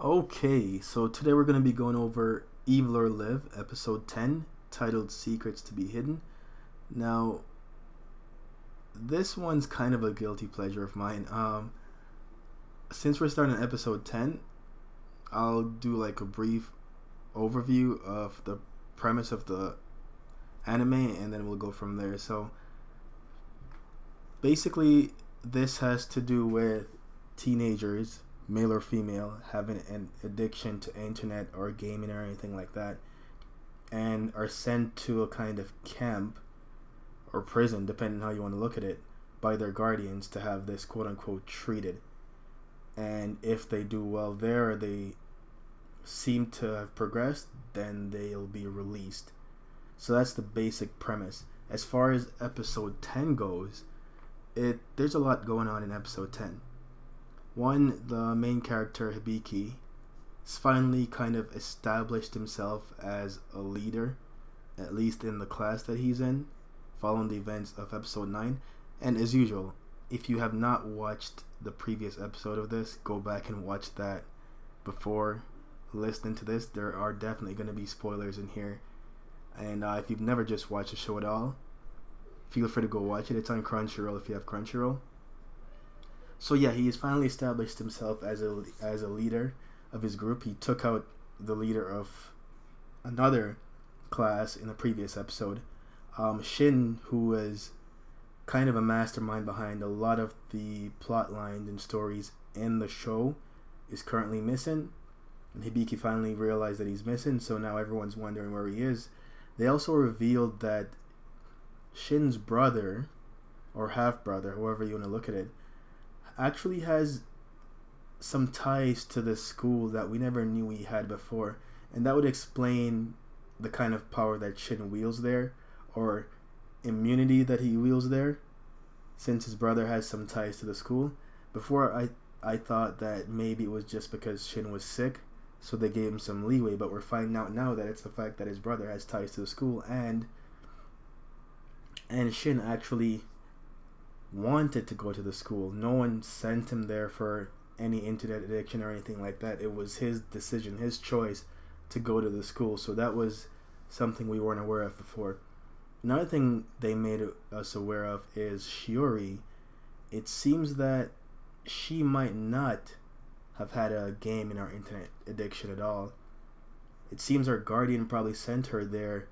Okay, so today we're going to be going over Evil or Live, episode 10, titled Secrets to be Hidden. Now, this one's kind of a guilty pleasure of mine. Since we're starting episode 10, I'll do like a brief overview of the premise of the anime and then we'll go from there. So, basically, this has to do with teenagers, male or female, having an addiction to internet or gaming or anything like that, and are sent to a kind of camp or prison, depending on how you want to look at it, by their guardians to have this quote unquote treated. And if they do well there, or they seem to have progressed, then they'll be released. So that's the basic premise. As far as episode 10 goes, there's a lot going on in episode 10. One, the main character, Hibiki, has finally kind of established himself as a leader, at least in the class that he's in, following the events of episode 9. And as usual, if you have not watched the previous episode of this, go back and watch that before listening to this. There are definitely going to be spoilers in here. And if you've never just watched the show at all, feel free to go watch it. It's on Crunchyroll if you have Crunchyroll. So yeah, he has finally established himself as a leader of his group. He took out the leader of another class in the previous episode. Shin, who was kind of a mastermind behind a lot of the plot lines and stories in the show, is currently missing. And Hibiki finally realized that he's missing, so now everyone's wondering where he is. They also revealed that Shin's brother, or half-brother, however you want to look at it, actually has some ties to the school that we never knew he had before, and that would explain the kind of power that Shin wields there, or immunity that he wields there, since his brother has some ties to the school. Before, I thought that maybe it was just because Shin was sick, so they gave him some leeway, but we're finding out now that it's the fact that his brother has ties to the school, and Shin actually wanted to go to the school. No one sent him there for any internet addiction or anything like that. It was his decision, his choice to go to the school. So that was something we weren't aware of before. Another thing they made us aware of is Shiori. It seems that she might not have had a game in her internet addiction at all. It seems her guardian probably sent her there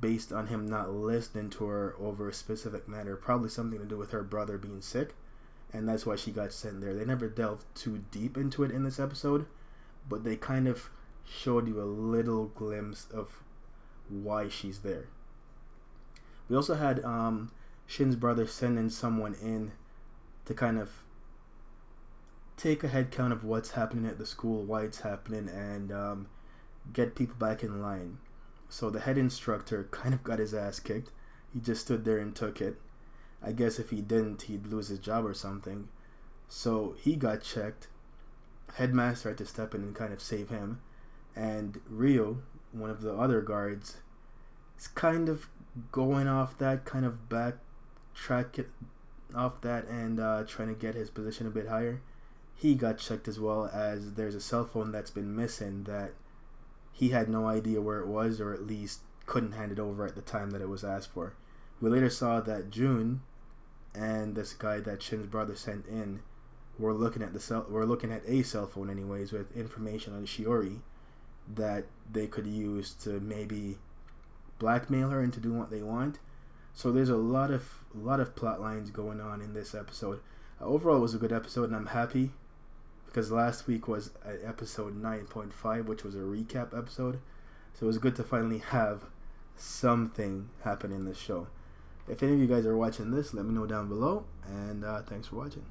based on him not listening to her over a specific matter, probably something to do with her brother being sick, and that's why she got sent there. They never delved too deep into it in this episode, but they kind of showed you a little glimpse of why she's there. We also had Shin's brother sending someone in to kind of take a head count of what's happening at the school, why it's happening, and get people back in line. So the head instructor kind of got his ass kicked. He just stood there and took it. I guess if he didn't, he'd lose his job or something. So he got checked. Headmaster had to step in and kind of save him. And Rio, one of the other guards, is kind of going off that, kind of backtrack it off that and trying to get his position a bit higher. He got checked as well, as there's a cell phone that's been missing that he had no idea where it was, or at least couldn't hand it over at the time that it was asked for. We later saw that June and this guy that Shin's brother sent in were looking at a cell phone anyways, with information on Shiori that they could use to maybe blackmail her into doing what they want. So there's a lot of plot lines going on in this episode. Overall, it was a good episode, and I'm happy, because last week was episode 9.5, which was a recap episode. So it was good to finally have something happen in this show. If any of you guys are watching this, let me know down below, and thanks for watching.